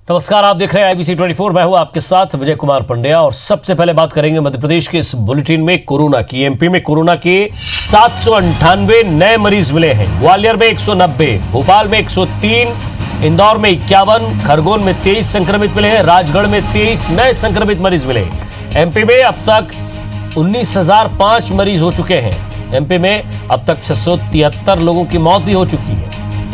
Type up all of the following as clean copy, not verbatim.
नमस्कार, आप देख रहे हैं IBC 24। मैं हूं आपके साथ विजय कुमार पंड्या और सबसे पहले बात करेंगे मध्य प्रदेश के इस बुलेटिन में कोरोना की। एमपी में कोरोना के 798 नए मरीज मिले हैं। ग्वालियर में 190, भोपाल में 103, इंदौर में 51, खरगोन में 23 संक्रमित मिले हैं। राजगढ़ में 23 नए संक्रमित मरीज मिले। एमपी में अब तक 19,005 मरीज हो चुके हैं। एमपी में अब तक 673 लोगों की मौत भी हो चुकी है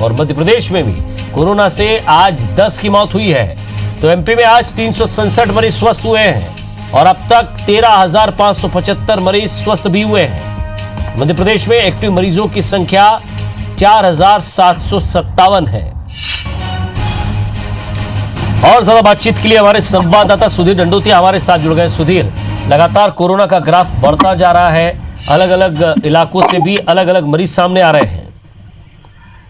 और मध्य प्रदेश में भी कोरोना से आज 10 की मौत हुई है। तो एमपी में आज 367 मरीज स्वस्थ हुए हैं और अब तक 13,575 मरीज स्वस्थ भी हुए हैं। मध्य प्रदेश में एक्टिव मरीजों की संख्या 4,757 है। और ज्यादा बातचीत के लिए हमारे संवाददाता सुधीर दंडोतिया हमारे साथ जुड़ गए। सुधीर, लगातार कोरोना का ग्राफ बढ़ता जा रहा है, अलग अलग इलाकों से भी अलग अलग मरीज सामने आ रहे हैं।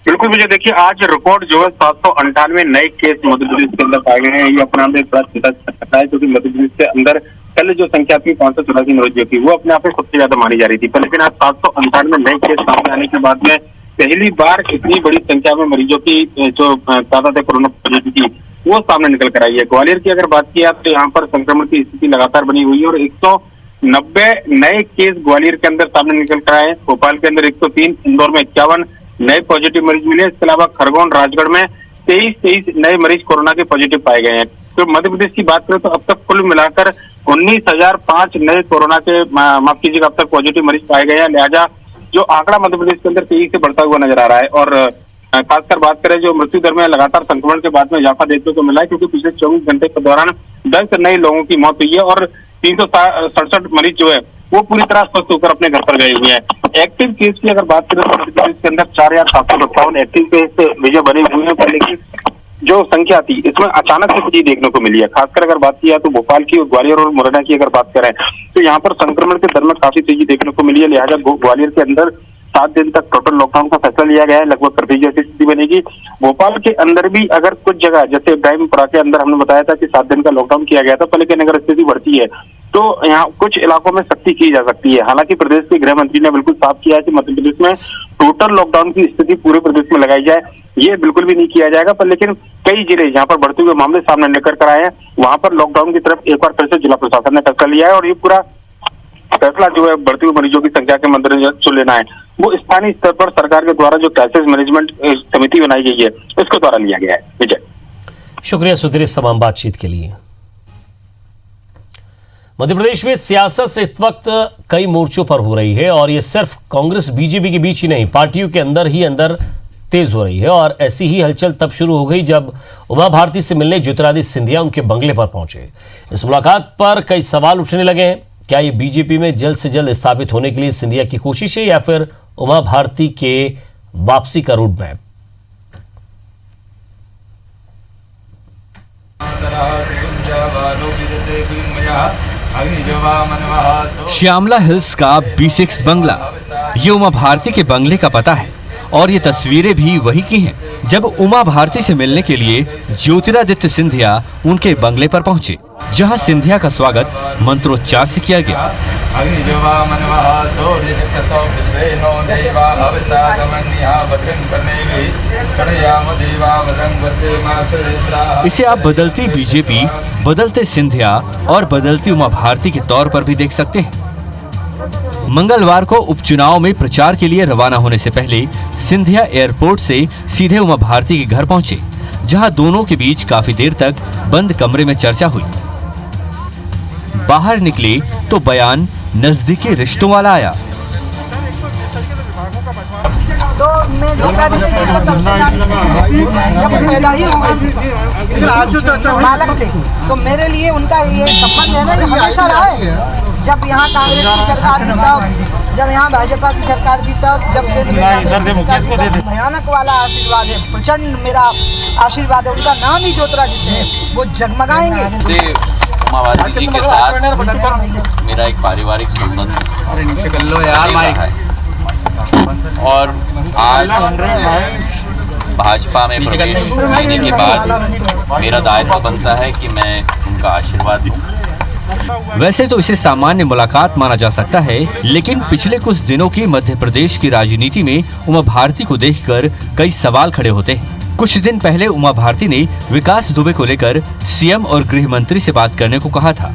बिल्कुल मुझे देखिए, आज रिकॉर्ड जो है 798 नए केस मध्य प्रदेश के अंदर पाए गए हैं। ये अपने अंदर एक बड़ा चिंता है क्योंकि मध्य प्रदेश के अंदर कल जो संख्या थी 584 मरीजों की, वो अपने आप में सबसे ज्यादा मानी जा रही थी। लेकिन आज 798 नए केस सामने आने के बाद में पहली बार इतनी बड़ी संख्या में मरीजों की जो तादाद है कोरोना पॉजिटिव की, वो सामने निकल कर आई है। ग्वालियर की अगर बात की तो यहाँ पर संक्रमण की स्थिति लगातार बनी हुई है और 190 नए केस ग्वालियर के अंदर सामने निकल कर आए। भोपाल के अंदर 103, इंदौर में 51 नए पॉजिटिव मरीज मिले। इसके अलावा खरगोन, राजगढ़ में 23 नए मरीज कोरोना के पॉजिटिव पाए गए हैं। तो मध्य प्रदेश की बात करें तो अब तक कुल मिलाकर 19,005 नए कोरोना के माफ कीजिएगा अब तक पॉजिटिव मरीज पाए गए हैं। लिहाजा जो आंकड़ा मध्य प्रदेश के अंदर तेजी से बढ़ता हुआ नजर आ रहा है और खासकर बात करें जो मृत्यु दर में लगातार संक्रमण के बाद में इजाफा देखने को मिला है क्योंकि पिछले 24 घंटे के दौरान 10 नए लोगों की मौत हुई है और 367 मरीज जो है वो पूरी तरह स्वस्थ होकर अपने घर पर गए हुए हैं। एक्टिव केस की अगर बात करें तो मध्य प्रदेश के अंदर 4,757 एक्टिव केस विजय बने हुए हैं। लेकिन जो संख्या थी इसमें अचानक से तेजी देखने को मिली है। खासकर अगर बात किया तो भोपाल की, ग्वालियर और मुरैना की अगर बात करें तो यहाँ पर संक्रमण के दर में काफी तेजी देखने को मिली है। लिहाजा ग्वालियर के अंदर 7 दिन तक टोटल लॉकडाउन का फैसला लिया गया है। लगभग कर्फ्यू जैसी स्थिति बनेगी। भोपाल के अंदर भी अगर कुछ जगह जैसे इब्राहिमपुरा के अंदर हमने बताया था कि 7 दिन का लॉकडाउन किया गया था, लेकिन अगर स्थिति बढ़ती है तो यहाँ कुछ इलाकों में सख्ती की जा सकती है। हालांकि प्रदेश के गृह मंत्री ने बिल्कुल साफ किया है कि मध्य प्रदेश में टोटल लॉकडाउन की स्थिति पूरे प्रदेश में लगाई जाए, ये बिल्कुल भी नहीं किया जाएगा। पर लेकिन कई जिले जहाँ पर बढ़ते हुए मामले सामने निकल कर आए हैं वहां पर लॉकडाउन की तरफ एक बार फिर से जिला प्रशासन ने फैसला लिया है और ये पूरा फैसला जो है बढ़ती हुई मरीजों की संख्या के मद्देनजर जो लेना है वो स्थानीय स्तर पर सरकार के द्वारा जो क्राइसिस मैनेजमेंट समिति बनाई गई है उसके द्वारा लिया गया है। विजय, शुक्रिया सुधीर इस तमाम बातचीत के लिए। मध्य प्रदेश में सियासत इस वक्त कई मोर्चों पर हो रही है और ये सिर्फ कांग्रेस बीजेपी के बीच ही नहीं, पार्टियों के अंदर ही अंदर तेज हो रही है। और ऐसी ही हलचल तब शुरू हो गई जब उमा भारती से मिलने ज्योतिरादित्य सिंधिया उनके बंगले पर पहुंचे। इस मुलाकात पर कई सवाल उठने लगे हैं। क्या ये बीजेपी में जल्द से जल्द स्थापित होने के लिए सिंधिया की कोशिश है या फिर उमा भारती के वापसी का रूट मैप? श्यामला हिल्स का B6 बंगला, ये उमा भारती के बंगले का पता है और ये तस्वीरें भी वही की हैं जब उमा भारती से मिलने के लिए ज्योतिरादित्य सिंधिया उनके बंगले पर पहुंचे, जहां सिंधिया का स्वागत मंत्रोच्चार से किया गया। इसे आप बदलती बीजेपी, बदलते सिंधिया और बदलती उमा भारती के तौर पर भी देख सकते हैं। मंगलवार को उपचुनाव में प्रचार के लिए रवाना होने से पहले सिंधिया एयरपोर्ट से सीधे उमा भारती के घर पहुंचे, जहां दोनों के बीच काफी देर तक बंद कमरे में चर्चा हुई। बाहर निकले तो बयान नजदीकी रिश्तों वाला आया। तो मैं ज्योतिरादित्य को तब से जानती हूँ, जब वो पैदा ही हुए बालक थे, तो मेरे लिए उनका ये संबंध है ना, ये हमेशा रहा है। जब यहाँ कांग्रेस की सरकार थी तब, जब यहाँ भाजपा की सरकार थी तब, जब केंद्र में कांग्रेस की सरकार थी तब, भयानक वाला आशीर्वाद है, प्रचंड मेरा आशीर्वाद है। उनका नाम ही ज्योतिरादित्य है, वो जगमगाएंगे। उमा भारती जी के साथ मेरा एक पारिवारिक संबंध है और आज भाजपा में प्रवेश लेने के बाद मेरा दायित्व बनता है कि मैं उनका आशीर्वाद दूं। वैसे तो इसे सामान्य मुलाकात माना जा सकता है, लेकिन पिछले कुछ दिनों की मध्य प्रदेश की राजनीति में उमा भारती को देखकर कई सवाल खड़े होते हैं। कुछ दिन पहले उमा भारती ने विकास दुबे को लेकर सीएम और गृह मंत्री से बात करने को कहा था।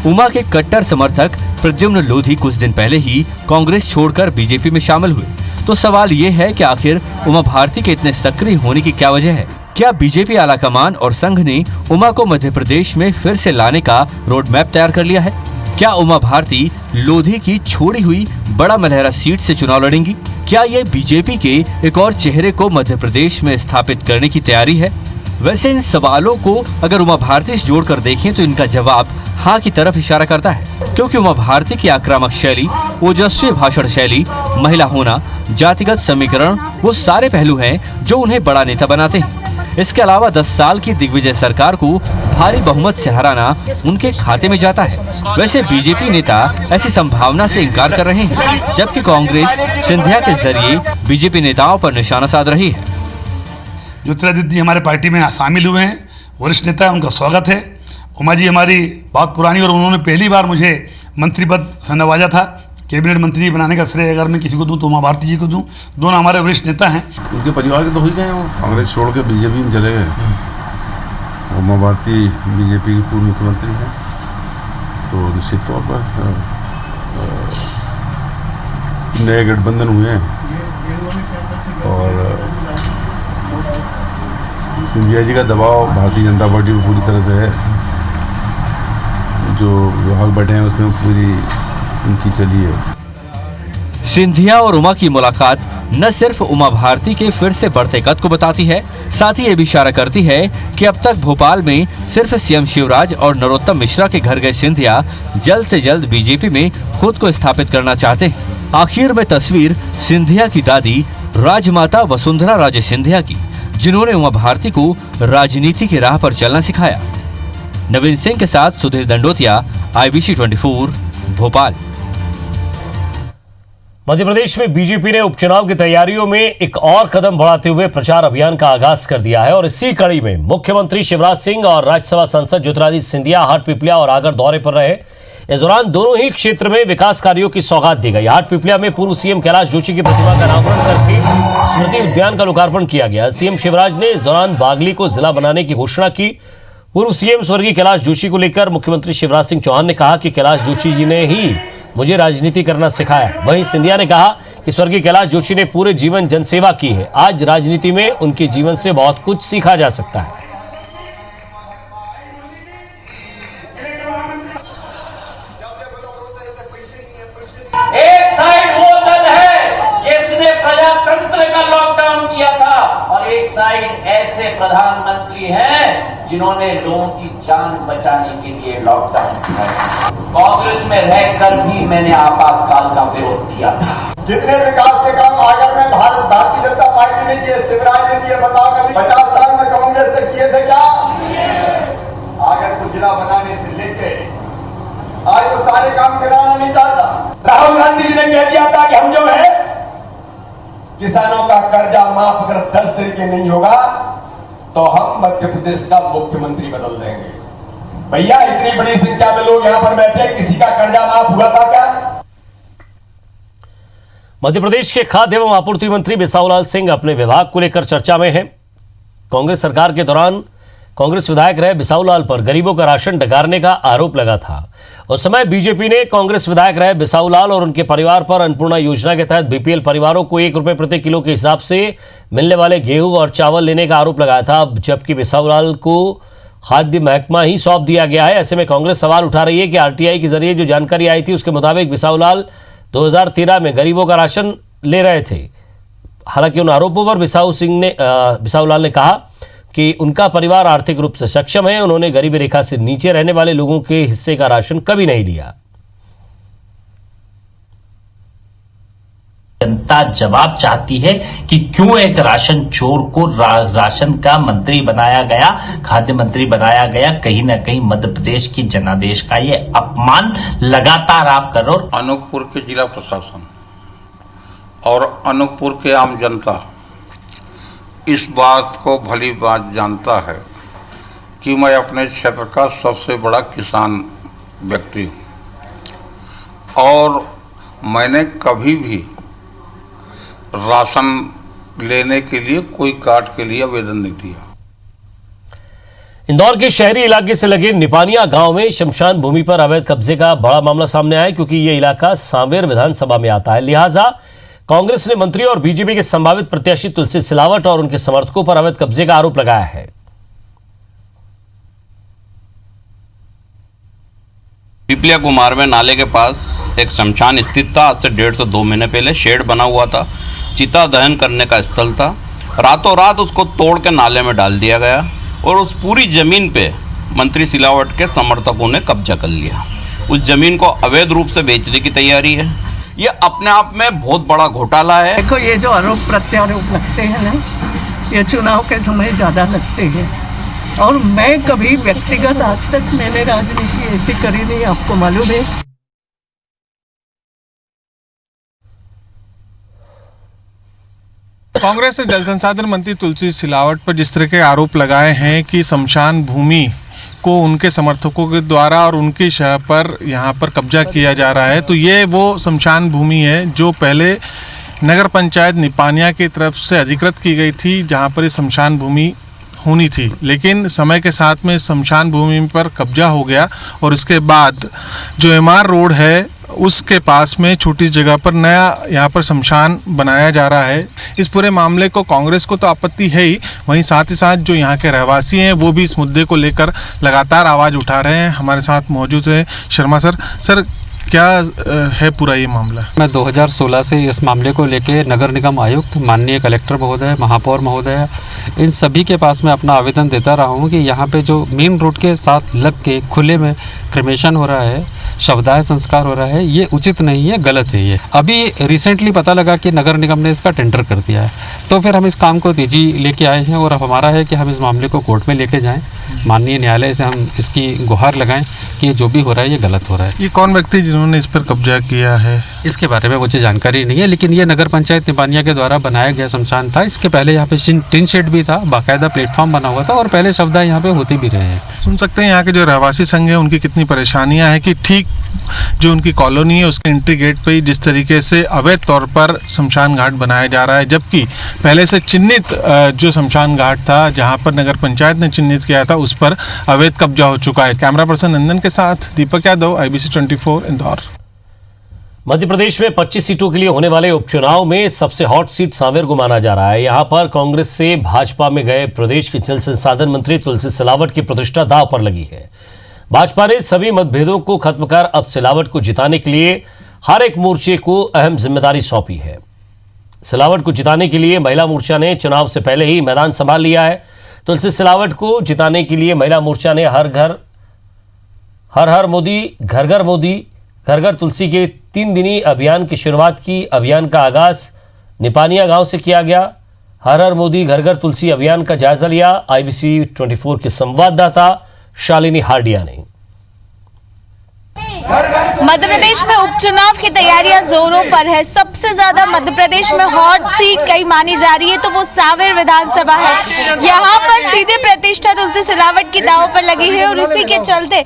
उमा के कट्टर समर्थक प्रद्युम्न लोधी कुछ दिन पहले ही कांग्रेस छोड़कर बीजेपी में शामिल हुए। तो सवाल ये है कि आखिर उमा भारती के इतने सक्रिय होने की क्या वजह है? क्या बीजेपी आलाकमान और संघ ने उमा को मध्य प्रदेश में फिर से लाने का रोड मैप तैयार कर लिया है? क्या उमा भारती लोधी की छोड़ी हुई बड़ा मलहरा सीट से चुनाव लड़ेंगी? क्या ये बीजेपी के एक और चेहरे को मध्य प्रदेश में स्थापित करने की तैयारी है? वैसे इन सवालों को अगर उमा भारती से जोड़कर देखें तो इनका जवाब हाँ की तरफ इशारा करता है, क्योंकि उमा भारती की आक्रामक शैली, ओजस्वी भाषण शैली, महिला होना, जातिगत समीकरण वो सारे पहलू हैं जो उन्हें बड़ा नेता बनाते हैं। इसके अलावा 10 साल की दिग्विजय सरकार को भारी बहुमत से हराना उनके खाते में जाता है। वैसे बीजेपी नेता ऐसी संभावना से इनकार कर रहे हैं, जबकि कांग्रेस सिंधिया के जरिए बीजेपी नेताओं पर निशाना साध रही है। ज्योतिरादित्य जी हमारे पार्टी में शामिल हुए हैं, वरिष्ठ नेता है, उनका स्वागत है। उमा जी हमारी बहुत पुरानी, और उन्होंने पहली बार मुझे मंत्री पद से नवाजा था। कैबिनेट मंत्री बनाने का श्रेय अगर मैं किसी को दूं तो उमा भारती जी को दूं। दोनों हमारे वरिष्ठ नेता हैं। उनके परिवार के तो हो ही गए, वो कांग्रेस छोड़ के बीजेपी में चले गए। उमा भारती बीजेपी की पूर्व मुख्यमंत्री हैं, तो निश्चित तौर पर नए गठबंधन हुए हैं और सिंधिया जी का दबाव भारतीय जनता पार्टी में पूरी तरह से है। जो विभाग बैठे हैं उसमें पूरी उनकी चली है। सिंधिया और उमा की मुलाकात न सिर्फ उमा भारती के फिर से बढ़ते कद को बताती है, साथ ही ये भी इशारा करती है कि अब तक भोपाल में सिर्फ सीएम शिवराज और नरोत्तम मिश्रा के घर गए सिंधिया जल्द से जल्द बीजेपी में खुद को स्थापित करना चाहते हैं। आखिर में तस्वीर सिंधिया की दादी राजमाता वसुंधरा राजे सिंधिया की, जिन्होंने उमा भारती को राजनीति की राह पर चलना सिखाया। नवीन सिंह के साथ सुधीर दंडोतिया, IBC 24, भोपाल। मध्य प्रदेश में बीजेपी ने उपचुनाव की तैयारियों में एक और कदम बढ़ाते हुए प्रचार अभियान का आगाज कर दिया है और इसी कड़ी में मुख्यमंत्री शिवराज सिंह और राज्यसभा सांसद ज्योतिरादित्य सिंधिया हाटपिपलिया और आगर दौरे पर रहे। इस दौरान दोनों ही क्षेत्र में विकास कार्यों की सौगात दी गई। हाटपिपलिया में पूर्व सीएम कैलाश जोशी की प्रतिमा का अनावरण करके स्मृति उद्यान का लोकार्पण किया गया। सीएम शिवराज ने इस दौरान बागली को जिला बनाने की घोषणा की। पूर्व सीएम स्वर्गीय कैलाश जोशी को लेकर मुख्यमंत्री शिवराज सिंह चौहान ने कहा कि कैलाश जोशी जी ने ही मुझे राजनीति करना सिखाया। वहीं सिंधिया ने कहा कि स्वर्गीय कैलाश जोशी ने पूरे जीवन जनसेवा की है, आज राजनीति में उनके जीवन से बहुत कुछ सीखा जा सकता है। एक साइड वो दल है जिसने प्रजातंत्र का लॉकडाउन किया था और एक साइड ऐसे प्रधानमंत्री हैं जिन्होंने लोगों की जान बचाने के लिए लॉकडाउन किया। कांग्रेस में रहकर भी मैंने आपातकाल का विरोध किया था। जितने विकास के काम आगर में भारतीय जनता पार्टी ने किए, शिवराज ने किए, बताओ कभी 50 साल में कांग्रेस ने किए थे क्या? आगर को जिला बनाने से लेके आज वो सारे काम कराना नहीं चाहता। राहुल गांधी जी ने कह दिया था कि हम जो है किसानों का कर्जा माफ अगर 10 दिन के नहीं होगा तो हम मध्य प्रदेश का मुख्यमंत्री बदल देंगे। भैया इतनी बड़ी संख्या में लोग यहां पर बैठे, किसी का कर्जा माफ हुआ था क्या? मध्य प्रदेश के खाद्य एवं आपूर्ति मंत्री बिसाऊलाल सिंह अपने विभाग को लेकर चर्चा में हैं। कांग्रेस सरकार के दौरान कांग्रेस विधायक रहे बिसाऊलाल पर गरीबों का राशन डकारने का आरोप लगा था। उस समय बीजेपी ने कांग्रेस विधायक रहे बिसाऊलाल और उनके परिवार पर अन्नपूर्णा योजना के तहत बीपीएल परिवारों को 1 रुपए प्रति किलो के हिसाब से मिलने वाले गेहूं और चावल लेने का आरोप लगाया था। जबकि बिसाऊलाल को खाद्य महकमा ही सौंप दिया गया है। ऐसे में कांग्रेस सवाल उठा रही है कि आरटीआई के जरिए जो जानकारी आई थी उसके मुताबिक बिसाऊलाल 2013 में गरीबों का राशन ले रहे थे। हालांकि उन आरोपों पर बिसाऊलाल ने कहा कि उनका परिवार आर्थिक रूप से सक्षम है, उन्होंने गरीबी रेखा से नीचे रहने वाले लोगों के हिस्से का राशन कभी नहीं लिया। जनता जवाब चाहती है कि क्यों एक राशन चोर को राशन का मंत्री बनाया गया, खाद्य मंत्री बनाया गया। कहीं ना कहीं मध्य प्रदेश की जनादेश का ये अपमान लगातार आप कर रहे हो। अनूपपुर के जिला प्रशासन और अनूपपुर के आम जनता इस बात को भली बात जानता है कि मैं अपने क्षेत्र का सबसे बड़ा किसान व्यक्ति हूँ और मैंने कभी भी राशन लेने के लिए कोई कार्ड के लिए आवेदन नहीं दिया। इंदौर के शहरी इलाके से लगे निपानिया गांव में शमशान भूमि पर अवैध कब्जे का बड़ा मामला सामने आया, क्योंकि यह इलाका सांवेर विधानसभा में आता है। लिहाजा कांग्रेस ने मंत्री और बीजेपी के संभावित प्रत्याशी तुलसी सिलावट और उनके समर्थकों पर अवैध कब्जे का आरोप लगाया है। पिपलिया कुमार में नाले के पास एक शमशान स्थित था। आज से 1.5 से 2 महीने पहले शेड बना हुआ था, चिता दहन करने का स्थल था। रातों रात उसको तोड़ के नाले में डाल दिया गया और उस पूरी जमीन पे मंत्री सिलावट के समर्थकों ने कब्जा कर लिया। उस जमीन को अवैध रूप से बेचने की तैयारी है। ये अपने आप में बहुत बड़ा घोटाला है। देखो, ये जो आरोप प्रत्यारोप लगते हैं ना, ये चुनाव के समय ज़्यादा लगते हैं। और मैं कभी व्यक्तिगत आज तक मैंने राजनीति ऐसी करी नहीं, आपको मालूम है। कांग्रेस ने जल संसाधन मंत्री तुलसी सिलावट पर जिस तरह के आरोप लगाए हैं कि शमशान भूमि को उनके समर्थकों के द्वारा और उनकी शह पर यहाँ पर कब्जा किया जा रहा है, तो ये वो शमशान भूमि है जो पहले नगर पंचायत निपानिया की तरफ से अधिकृत की गई थी, जहाँ पर ये शमशान भूमि होनी थी। लेकिन समय के साथ में शमशान भूमि पर कब्जा हो गया और इसके बाद जो एमआर रोड है उसके पास में छोटी जगह पर नया यहाँ पर शमशान बनाया जा रहा है। इस पूरे मामले को कांग्रेस को तो आपत्ति है ही, वहीं साथ ही साथ जो यहाँ के रहवासी हैं वो भी इस मुद्दे को लेकर लगातार आवाज़ उठा रहे हैं। हमारे साथ मौजूद है शर्मा सर। सर, क्या है पूरा ये मामला? मैं 2016 से इस मामले को लेकर नगर निगम आयुक्त, माननीय कलेक्टर महोदय, महापौर महोदय, इन सभी के पास मैं अपना आवेदन देता रहा हूँ कि यहाँ पे जो मेन रोड के साथ लग के खुले में क्रिमेशन हो रहा है, शवदाह संस्कार हो रहा है, ये उचित नहीं है, गलत है। ये अभी रिसेंटली पता लगा कि नगर निगम ने इसका टेंडर कर दिया है, तो फिर हम इस काम को तेजी लेके आए हैं और अब हमारा है कि हम इस मामले को कोर्ट में लेके जाएं, माननीय न्यायालय से हम इसकी गुहार लगाएं कि ये जो भी हो रहा है ये गलत हो रहा है। ये कौन व्यक्ति जिन्होंने इस पर कब्जा किया है? इसके बारे में मुझे जानकारी नहीं है, लेकिन ये नगर पंचायत निपानिया के द्वारा बनाया गया शमशान था। इसके पहले यहाँ पे टिन शेड भी था, बाकायदा प्लेटफॉर्म बना हुआ था और पहले शवदाह यहाँ पे होती भी रहे हैं। सुन सकते हैं यहाँ के जो रहवासी संघ है उनकी कितनी परेशानियाँ हैं कि ठीक जो उनकी कॉलोनी है उसके एंट्री गेट पे ही जिस तरीके से अवैध तौर पर शमशान घाट बनाया जा रहा है, जबकि पहले से चिन्हित जो शमशान घाट था जहाँ पर नगर पंचायत ने चिन्हित किया था उस पर अवैध कब्जा हो चुका है। कैमरा पर्सन नंदन के साथ दीपक यादव, IBC 24 इंदौर। मध्य प्रदेश में 25 सीटों के लिए होने वाले उपचुनाव में सबसे हॉट सीट सांवेर को माना जा रहा है। यहां पर कांग्रेस से भाजपा में गए प्रदेश के जल संसाधन मंत्री तुलसी सिलावट की प्रतिष्ठा दांव पर लगी है। भाजपा ने सभी मतभेदों को खत्म कर अब सिलावट को जिताने के लिए हर एक मोर्चे को अहम जिम्मेदारी सौंपी है। सिलावट को जिताने के लिए महिला मोर्चा ने चुनाव से पहले ही मैदान संभाल लिया है। तुलसी सिलावट को जिताने के लिए महिला मोर्चा ने हर हर मोदी, घर घर तुलसी के 3 दिनी अभियान की शुरुआत की। अभियान का आगाज निपानिया गांव से किया गया। हर हर मोदी, घर घर तुलसी अभियान का जायजा लिया IBC 24 के संवाददाता शालिनी हार्डिया ने। मध्य प्रदेश में उपचुनाव की तैयारियां जोरों पर है। सबसे ज्यादा मध्य प्रदेश में हॉट सीट कई मानी जा रही है तो वो सांवेर विधानसभा है। यहाँ पर सीधे प्रतिष्ठा तुलसी सिलावट की दांव पर लगी है और इसी के चलते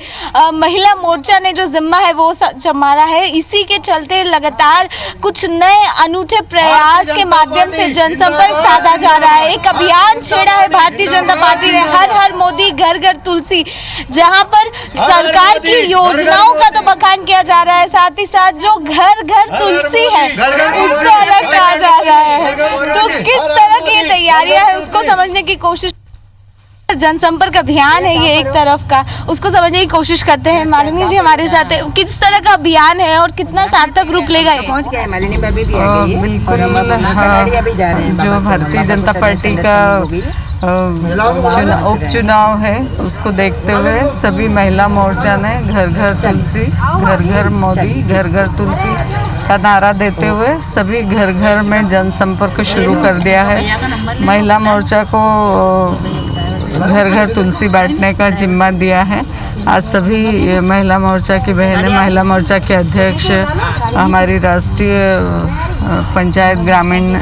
महिला मोर्चा ने जो जिम्मा है वो संभाला है। इसी के चलते लगातार कुछ नए अनूठे प्रयास के माध्यम से जनसंपर्क साधा जा रहा है। एक अभियान छेड़ा है भारतीय जनता पार्टी ने, हर हर मोदी, घर घर तुलसी, जहाँ पर सरकार की योजनाओं का तो बखान किया जा रहा है, साथ ही साथ जो घर घर तुलसी है उसको अलग कहा जा रहा है। तो किस तरह की तैयारियां है उसको समझने की कोशिश, जनसंपर्क अभियान है ये एक तरफ का, उसको समझने की कोशिश करते हैं। मालिनी जी हमारे साथ है, किस तरह का अभियान है और कितना सार्थक रूप लेगा? पहुंच गया है मालिनी भाभी भी आ गई है। बिल्कुल, जो भारतीय जनता पार्टी का उपचुनाव है उसको देखते हुए सभी महिला मोर्चा ने घर घर तुलसी, घर घर मोदी, घर घर तुलसी का नारा देते हुए सभी घर घर में जनसंपर्क शुरू कर दिया है। महिला मोर्चा को घर घर तुलसी बांटने का जिम्मा दिया है। आज सभी महिला मोर्चा की बहनें, महिला मोर्चा के अध्यक्ष, हमारी राष्ट्रीय पंचायत ग्रामीण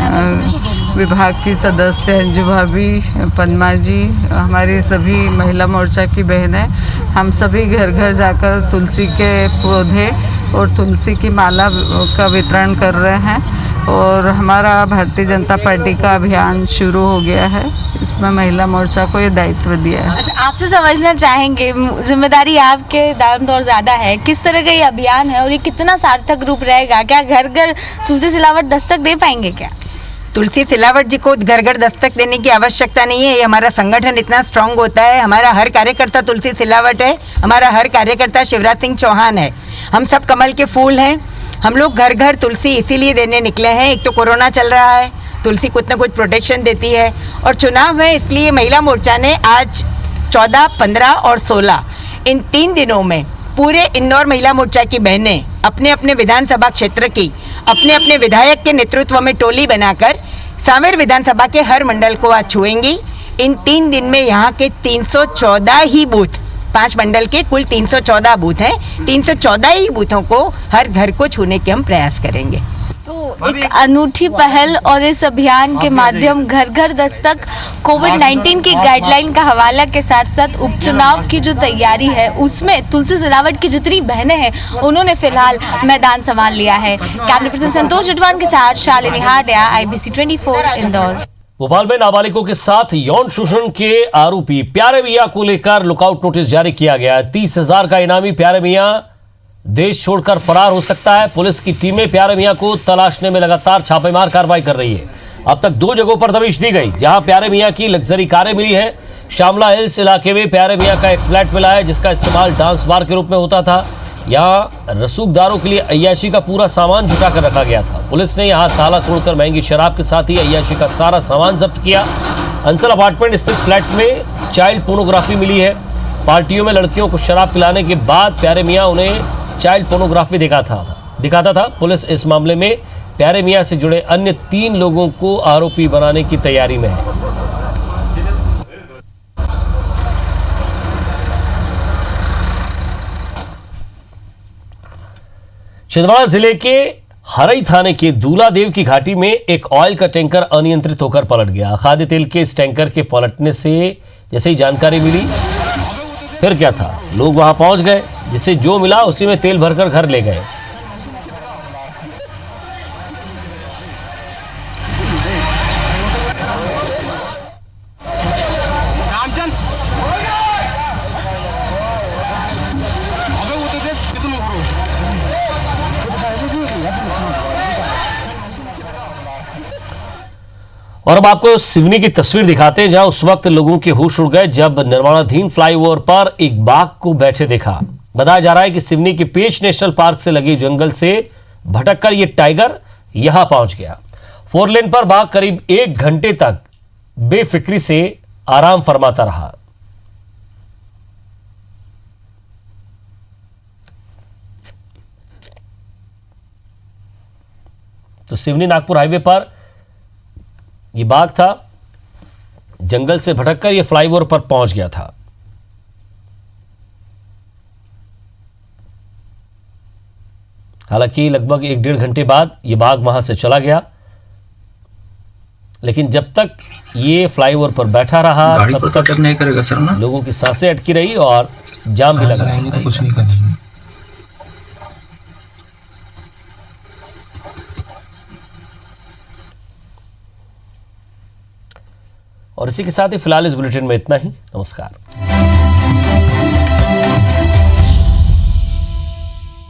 विभाग की सदस्य अंजू भाभी, पद्मा जी, हमारी सभी महिला मोर्चा की बहनें, हम सभी घर घर जाकर तुलसी के पौधे और तुलसी की माला का वितरण कर रहे हैं। और हमारा भारतीय जनता पार्टी का अभियान शुरू हो गया है। इसमें महिला मोर्चा को ये दायित्व दिया है। अच्छा, आपसे समझना चाहेंगे, जिम्मेदारी आपके दाम दौर ज़्यादा है, किस तरह का ये अभियान है और ये कितना सार्थक रूप रहेगा? क्या घर घर तुलसी सिलावट दस्तक दे पाएंगे क्या? तुलसी सिलावट जी को घर घर दस्तक देने की आवश्यकता नहीं है। ये हमारा संगठन इतना स्ट्रांग होता है, हमारा हर कार्यकर्ता तुलसी सिलावट है, हमारा हर कार्यकर्ता शिवराज सिंह चौहान है। हम सब कमल के फूल हैं। हम लोग घर घर तुलसी इसीलिए देने निकले हैं। एक तो कोरोना चल रहा है, तुलसी कुछ ना कुछ प्रोटेक्शन देती है, और चुनाव है, इसलिए महिला मोर्चा ने आज 14, 15 और 16 इन 3 दिनों में पूरे इंदौर महिला मोर्चा की बहनें अपने अपने विधानसभा क्षेत्र की अपने अपने विधायक के नेतृत्व में टोली बनाकर सांवेर विधानसभा के हर मंडल को आज छुएंगी। इन 3 दिन में यहाँ के 314 ही बूथ, 5 मंडल के कुल 314 बूथ हैं, 314 ही बूथों को हर घर को छूने के हम प्रयास करेंगे। तो एक अनूठी पहल और इस अभियान के माध्यम घर घर दस्तक कोविड-19 की गाइडलाइन का हवाला के साथ साथ उपचुनाव की जो तैयारी है उसमें तुलसी सिलावट की जितनी बहनें हैं उन्होंने फिलहाल मैदान संभाल लिया है। कैमरा पर्सन संतोष जटवान के साथ शालिनी हाडिया, IBC 24 इंदौर। भोपाल में नाबालिगों के साथ यौन शोषण के आरोपी प्यारे मियां को लेकर लुकआउट नोटिस जारी किया गया है। 30,000 का इनामी प्यारे मियां देश छोड़कर फरार हो सकता है। पुलिस की टीमें प्यारे मियां को तलाशने में लगातार छापेमार कार्रवाई कर रही है। अब तक 2 जगहों पर दबिश दी गई जहां प्यारे मियां की लग्जरी कारें मिली है। शामला हिल्स इलाके में प्यारे मियां का एक फ्लैट मिला है जिसका इस्तेमाल डांस बार के रूप में होता था। यहाँ रसूखदारों के लिए अय्याशी का पूरा सामान जुटा कर रखा गया था। पुलिस ने यहाँ ताला तोड़कर महंगी शराब के साथ ही अय्याशी का सारा सामान जब्त किया। अंसल अपार्टमेंट स्थित फ्लैट में चाइल्ड पोर्नोग्राफी मिली है। पार्टियों में लड़कियों को शराब पिलाने के बाद प्यारे मियां उन्हें चाइल्ड पोर्नोग्राफी दिखाता था। पुलिस इस मामले में प्यारे मियां से जुड़े अन्य 3 लोगों को आरोपी बनाने की तैयारी में है। छिंदवाड़ा जिले के हरई थाने के दूलादेव की घाटी में एक ऑयल का टैंकर अनियंत्रित होकर पलट गया। खाद्य तेल के इस टैंकर के पलटने से जैसे ही जानकारी मिली, फिर क्या था, लोग वहां पहुंच गए, जिसे जो मिला उसी में तेल भरकर घर ले गए। और अब आपको सिवनी की तस्वीर दिखाते हैं जहां उस वक्त लोगों के होश उड़ गए जब निर्माणाधीन फ्लाईओवर पर एक बाघ को बैठे देखा। बताया जा रहा है कि सिवनी के पेच नेशनल पार्क से लगे जंगल से भटककर ये टाइगर यहां पहुंच गया। 4 लेन पर बाघ करीब 1 घंटे तक बेफिक्री से आराम फरमाता रहा। तो सिवनी नागपुर हाईवे पर ये बाघ था, जंगल से भटककर ये फ्लाईओवर पर पहुंच गया था। हालांकि लगभग 1-1.5 घंटे बाद ये बाघ वहां से चला गया, लेकिन जब तक ये फ्लाईओवर पर बैठा रहा तब तक नहीं करेगा सर ना, लोगों की सांसें अटकी रही और जाम भी लगा रहा। तो कुछ नहीं करेंगे। और इसी के साथ ही फिलहाल इस बुलेटिन में इतना ही। नमस्कार।